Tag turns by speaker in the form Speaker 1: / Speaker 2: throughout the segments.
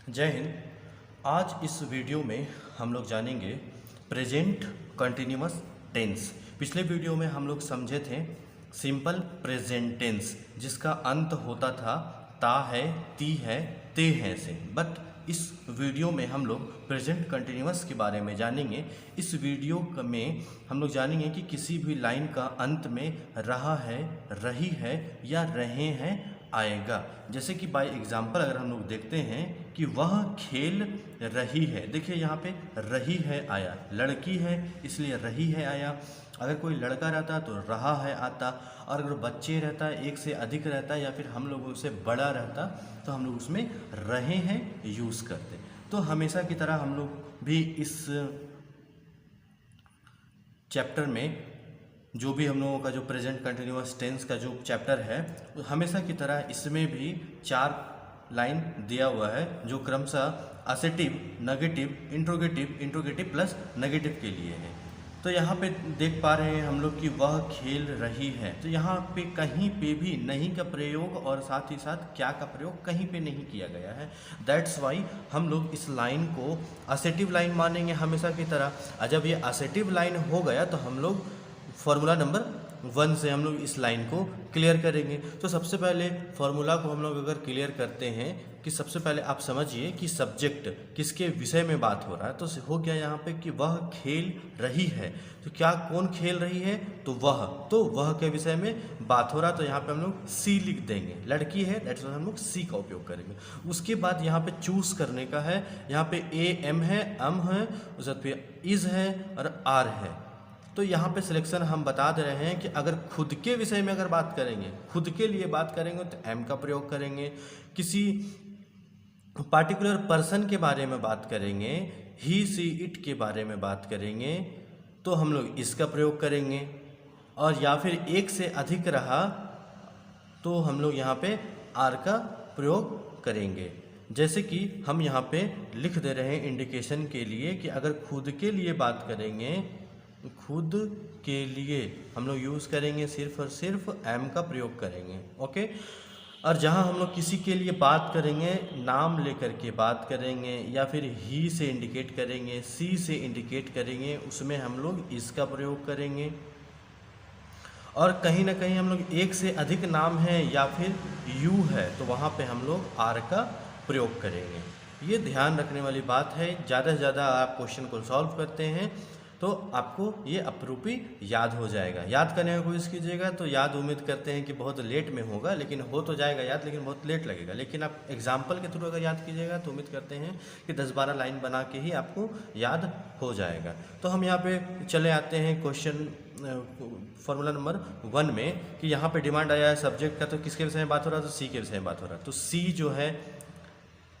Speaker 1: जय हिंद। आज इस वीडियो में हम लोग जानेंगे प्रेजेंट कंटिन्यूअस टेंस। पिछले वीडियो में हम लोग समझे थे सिंपल प्रेजेंट टेंस जिसका अंत होता था ता है, ती है, ते है से। बट इस वीडियो में हम लोग प्रेजेंट कंटिन्यूअस के बारे में जानेंगे। इस वीडियो में हम लोग जानेंगे कि किसी भी लाइन का अंत में रहा है, रही है या रहे हैं आएगा। जैसे कि बाय एग्जाम्पल अगर हम लोग देखते हैं कि वह खेल रही है, देखिए यहाँ पे रही है आया, लड़की है इसलिए रही है आया। अगर कोई लड़का रहता तो रहा है आता, और अगर बच्चे रहता है, एक से अधिक रहता है या फिर हम लोग उससे बड़ा रहता तो हम लोग उसमें रहे हैं यूज़ करते। तो हमेशा की तरह हम लोग भी इस चैप्टर में जो भी हम लोगों का जो प्रेजेंट कंटिन्यूअस टेंस का जो चैप्टर है, हमेशा की तरह इसमें भी 4 लाइन दिया हुआ है जो क्रमशः assertive, negative, interrogative plus negative के लिए है। तो यहाँ पे देख पा रहे हैं हम लोग कि वह खेल रही है, तो यहाँ पे कहीं पे भी नहीं का प्रयोग और साथ ही साथ क्या का प्रयोग कहीं पे नहीं किया गया है। दैट्स वाई हम लोग इस लाइन को असेटिव लाइन मानेंगे हमेशा की तरह। और जब ये असेटिव लाइन हो गया तो हम लोग फॉर्मूला नंबर 1 से हम लोग इस लाइन को क्लियर करेंगे। तो सबसे पहले फॉर्मूला को हम लोग अगर क्लियर करते हैं कि सबसे पहले आप समझिए कि सब्जेक्ट किसके विषय में बात हो रहा है। तो हो गया यहाँ पे कि वह खेल रही है, तो क्या कौन खेल रही है, तो वह के विषय में बात हो रहा है। तो यहाँ पे हम लोग सी लिख देंगे, लड़की है दैट्स वाई हम लोग सी का उपयोग करेंगे। उसके बाद यहाँ पे चूज करने का है, यहाँ पे ए एम है, अम है, उसके बाद इज है और आर है। तो यहाँ पे सिलेक्शन हम बता दे रहे हैं कि अगर खुद के विषय में अगर बात करेंगे, खुद के लिए बात करेंगे तो एम का प्रयोग करेंगे। किसी पार्टिकुलर पर्सन के बारे में बात करेंगे, ही सी इट के बारे में बात करेंगे तो हम लोग इसका प्रयोग करेंगे। और या फिर एक से अधिक रहा तो हम लोग यहाँ पे आर का प्रयोग करेंगे। जैसे कि हम यहाँ पे लिख दे रहे हैं इंडिकेशन के लिए कि अगर खुद के लिए बात करेंगे, खुद के लिए हम लोग यूज़ करेंगे सिर्फ और सिर्फ एम का प्रयोग करेंगे। ओके। और जहाँ हम लोग किसी के लिए बात करेंगे, नाम लेकर के बात करेंगे या फिर ही से इंडिकेट करेंगे, सी से इंडिकेट करेंगे, उसमें हम लोग इसका प्रयोग करेंगे। और कहीं ना कहीं हम लोग एक से अधिक नाम है या फिर यू है तो वहाँ पे हम लोग आर का प्रयोग करेंगे। ये ध्यान रखने वाली बात है। ज़्यादा से ज़्यादा आप क्वेश्चन को सॉल्व करते हैं तो आपको ये अप्रूपी याद हो जाएगा। याद करने की कोशिश कीजिएगा तो याद उम्मीद करते हैं कि बहुत लेट में होगा, लेकिन हो तो जाएगा याद, लेकिन बहुत लेट लगेगा। लेकिन आप एग्जाम्पल के थ्रू अगर याद कीजिएगा तो उम्मीद करते हैं कि 10-12 लाइन बना के ही आपको याद हो जाएगा। तो हम यहाँ पे चले आते हैं क्वेश्चन फॉर्मूला नंबर 1 में कि यहाँ पे डिमांड आया है सब्जेक्ट का, तो किसके विषय में बात हो रहा है, तो सी के विषय में बात हो रहा है। तो सी जो है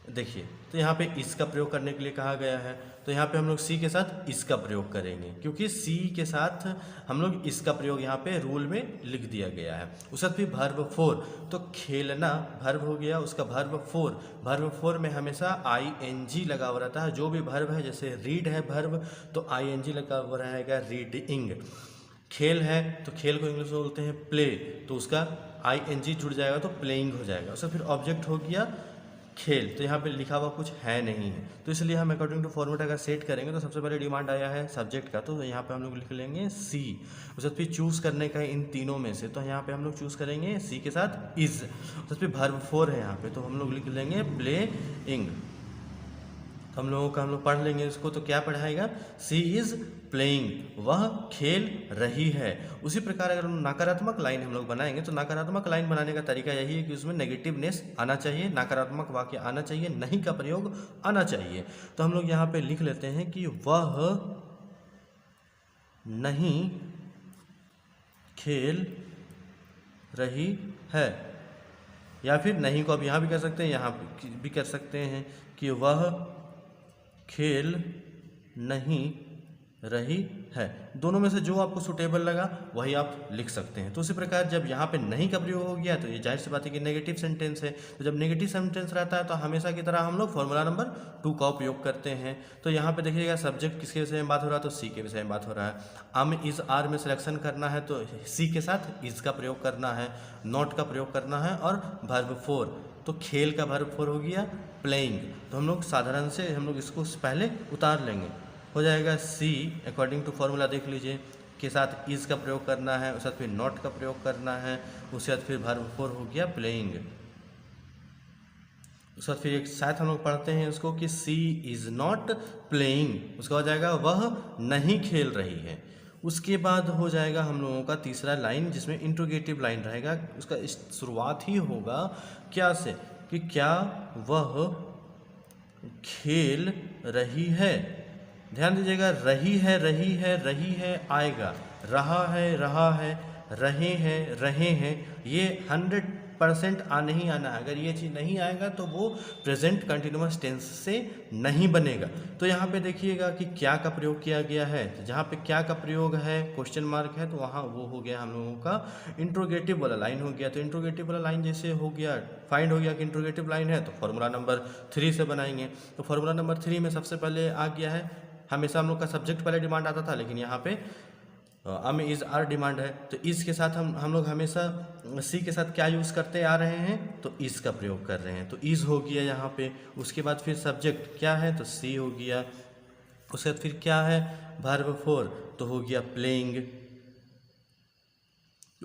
Speaker 1: देखिए, तो यहाँ पे इसका प्रयोग करने के लिए कहा गया है, तो यहाँ पे हम लोग सी के साथ इसका प्रयोग करेंगे क्योंकि सी के साथ हम लोग इसका प्रयोग यहाँ पे रूल में लिख दिया गया है। उसके बाद फिर वर्ब 4, तो खेलना वर्ब हो गया, उसका वर्ब 4 में हमेशा ing लगा हुआ रहता है। जो भी वर्ब है, जैसे रीड है वर्ब तो ing लगा हुआ रहेगा, रीडिंग। खेल है तो खेल को इंग्लिश में बोलते हैं प्ले, तो उसका ing जुड़ जाएगा तो प्लेइंग हो जाएगा। उसका फिर ऑब्जेक्ट हो गया खेल, तो यहाँ पे लिखा हुआ कुछ है नहीं है, तो इसलिए हम अकॉर्डिंग टू फॉर्मेट अगर सेट करेंगे तो सबसे पहले डिमांड आया है सब्जेक्ट का, तो यहाँ पे हम लोग लिख लेंगे सी। उसके बाद फिर चूज़ करने का है इन तीनों में से, तो यहाँ पे हम लोग चूज़ करेंगे सी के साथ इज। उसके फिर वर्ब 4 है यहाँ पे, तो हम लोग लिख लेंगे प्लेइंग। हम लोग पढ़ लेंगे इसको, तो क्या पढ़ाएगा, सी इज़ प्लेइंग, वह खेल रही है। उसी प्रकार अगर नकारात्मक लाइन हम लोग बनाएंगे तो नकारात्मक लाइन बनाने का तरीका यही है कि उसमें नेगेटिवनेस आना चाहिए, नकारात्मक वाक्य आना चाहिए, नहीं का प्रयोग आना चाहिए। तो हम लोग यहाँ पे लिख लेते हैं कि वह नहीं खेल रही है, या फिर नहीं को अब यहाँ भी कर सकते हैं, यहाँ भी कर सकते हैं कि वह खेल नहीं रही है। दोनों में से जो आपको सुटेबल लगा वही आप लिख सकते हैं। तो उसी प्रकार जब यहाँ पे नहीं का प्रयोग हो गया तो ये जाहिर सी बात है कि नेगेटिव सेंटेंस है, तो जब नेगेटिव सेंटेंस रहता है तो हमेशा की तरह हम लोग फॉर्मूला नंबर 2 का उपयोग करते हैं। तो यहाँ पे देखिएगा सब्जेक्ट किसके विषय में बात हो रहा है, तो सी के विषय में बात हो रहा है। अम इज आर में सिलेक्शन करना है तो सी के साथ इज का प्रयोग करना है, नॉट का प्रयोग करना है और वर्ब 4, तो खेल का वर्ब फॉर हो गया प्लेइंग। तो हम लोग साधारण से हम लोग इसको पहले उतार लेंगे, हो जाएगा सी अकॉर्डिंग टू फॉर्मूला देख लीजिए के साथ इज़ का प्रयोग करना है, उसके साथ फिर नॉट का प्रयोग करना है, उसके बाद फिर वर्ब फॉर हो गया प्लेइंग। उसके बाद फिर एक साथ हम लोग पढ़ते हैं उसको कि सी इज़ नॉट प्लेइंग, उसका हो जाएगा वह नहीं खेल रही है। उसके बाद हो जाएगा हम लोगों का तीसरा लाइन जिसमें इंट्रोगेटिव लाइन रहेगा, उसका शुरुआत ही होगा क्या से कि क्या वह खेल रही है। ध्यान दीजिएगा, रही है रही है रही है आएगा, रहा है रहे हैं ये 100% आने ही आना है। अगर ये चीज़ नहीं आएगा तो वो प्रेजेंट कंटिन्यूअस टेंस से नहीं बनेगा। तो यहाँ पे देखिएगा कि क्या का प्रयोग किया गया है, तो जहाँ पे क्या का प्रयोग है क्वेश्चन मार्क है तो वहाँ वो हो गया हम लोगों का इंट्रोगेटिव वाला लाइन हो गया। तो इंट्रोगेटिव वाला लाइन जैसे हो गया, फाइंड हो गया कि इंट्रोगेटिव लाइन है, तो फॉर्मूला नंबर 3 से बनाएंगे। तो फॉर्मूला नंबर 3 में सबसे पहले आ गया है, हमेशा हम लोग का सब्जेक्ट पहले डिमांड आता था, लेकिन यहाँ पे am इज़ आर डिमांड है। तो इस के साथ हम लोग हमेशा सी के साथ क्या यूज़ करते आ रहे हैं, तो इस का प्रयोग कर रहे हैं, तो इज़ हो गया यहाँ पे। उसके बाद फिर सब्जेक्ट क्या है, तो सी हो गया। उसके बाद फिर क्या है, वर्ब फॉर, तो हो गया प्लेइंग।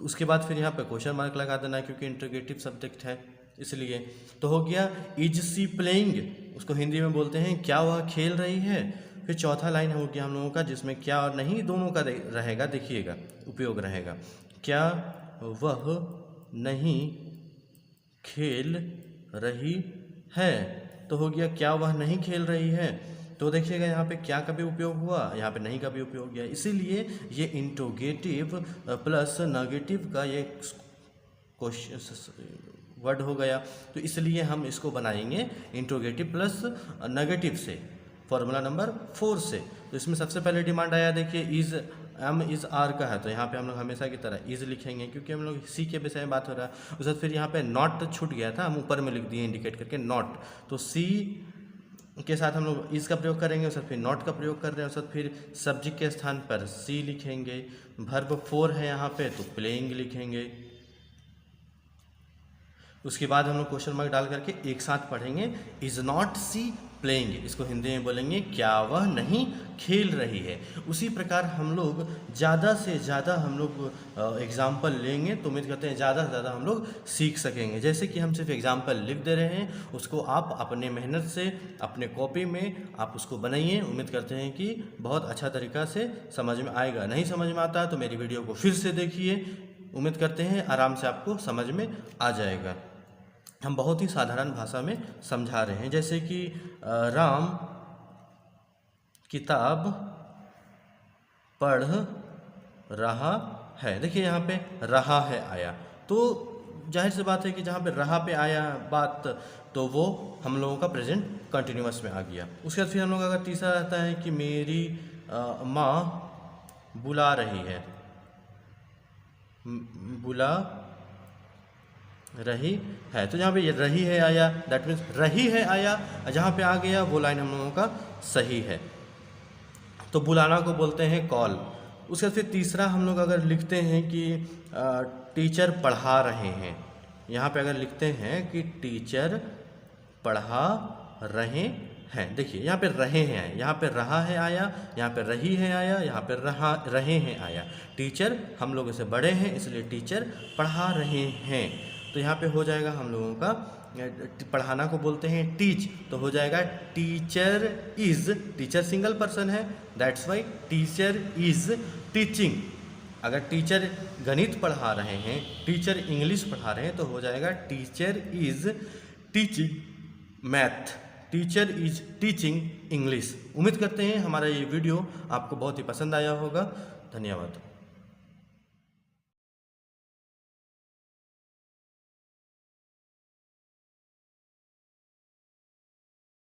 Speaker 1: उसके बाद फिर यहाँ पे क्वेश्चन मार्क लगा देना क्योंकि इंट्रोगेटिव सब्जेक्ट है इसलिए। तो हो गया इज सी प्लेइंग, उसको हिंदी में बोलते हैं क्या वह खेल रही है। फिर चौथा लाइन हो गया हम लोगों का जिसमें क्या और नहीं दोनों का रहेगा, देखिएगा उपयोग रहेगा, क्या वह नहीं खेल रही है। तो हो गया क्या वह नहीं खेल रही है। तो देखिएगा यहाँ पे क्या का भी उपयोग हुआ, यहाँ पे नहीं का भी उपयोग किया, इसीलिए ये इंट्रोगेटिव प्लस नेगेटिव का ये क्वेश्चन वर्ड हो गया। तो इसलिए हम इसको बनाएंगे इंट्रोगेटिव प्लस नेगेटिव से, फॉर्मूला नंबर 4 से। तो इसमें सबसे पहले डिमांड आया, देखिए इज़ एम इज़ आर का है, तो यहाँ पे हम लोग हमेशा की तरह इज़ लिखेंगे क्योंकि हम लोग सी के विषय में बात हो रहा है। उसके बाद फिर यहाँ पे नॉट छूट गया था, हम ऊपर में लिख दिए इंडिकेट करके नॉट, तो सी के साथ हम लोग इज़ का प्रयोग करेंगे, उसके बाद फिर नॉट का प्रयोग कर रहे हैं, उसके बाद फिर सब्जेक्ट के स्थान पर सी लिखेंगे। वर्ब 4 है यहाँ पे तो प्लेइंग लिखेंगे। उसके बाद हम लोग क्वेश्चन मार्क डाल करके एक साथ पढ़ेंगे इज़ नॉट सी प्लेइंग, इसको हिंदी में बोलेंगे क्या वह नहीं खेल रही है। उसी प्रकार हम लोग ज़्यादा से ज़्यादा हम लोग एग्जाम्पल लेंगे तो उम्मीद करते हैं ज़्यादा से ज़्यादा हम लोग सीख सकेंगे। जैसे कि हम सिर्फ एग्जाम्पल लिख दे रहे हैं, उसको आप अपने मेहनत से अपने कॉपी में आप उसको बनाइए। उम्मीद करते हैं कि बहुत अच्छा तरीक़ा से समझ में आएगा। नहीं समझ में आता तो मेरी वीडियो को फिर से देखिए, उम्मीद करते हैं आराम से आपको समझ में आ जाएगा। हम बहुत ही साधारण भाषा में समझा रहे हैं, जैसे कि राम किताब पढ़ रहा है। देखिए यहाँ पे रहा है आया, तो जाहिर सी बात है कि जहाँ पे रहा पे आया बात तो वो हम लोगों का प्रेजेंट कंटिन्यूअस में आ गया। उसके बाद फिर हम लोग अगर तीसरा रहता है कि मेरी माँ बुला रही है, बुला रही है, तो जहाँ पे ये रही है आया दैट मीन्स रही है आया, जहाँ पे आ गया वो लाइन हम लोगों का सही है। तो बुलाना को बोलते हैं कॉल। उसके बाद फिर तीसरा हम लोग अगर लिखते हैं कि टीचर पढ़ा रहे हैं, यहाँ पे अगर लिखते हैं कि टीचर पढ़ा रहे हैं, देखिए यहाँ पे रहे हैं आया, यहाँ पे रहा है आया, यहाँ पे रही है आया, यहाँ पे रहे हैं आया। टीचर हम लोगों से बड़े हैं इसलिए टीचर पढ़ा रहे हैं। तो यहाँ पे हो जाएगा हम लोगों का पढ़ाना को बोलते हैं टीच, तो हो जाएगा teacher is, teacher single person है that's why teacher is teaching. अगर टीचर गणित पढ़ा रहे हैं, टीचर इंग्लिश पढ़ा रहे हैं, तो हो जाएगा teacher is teaching math, teacher is teaching English. उम्मीद करते हैं हमारा ये वीडियो आपको बहुत ही पसंद आया होगा। धन्यवाद।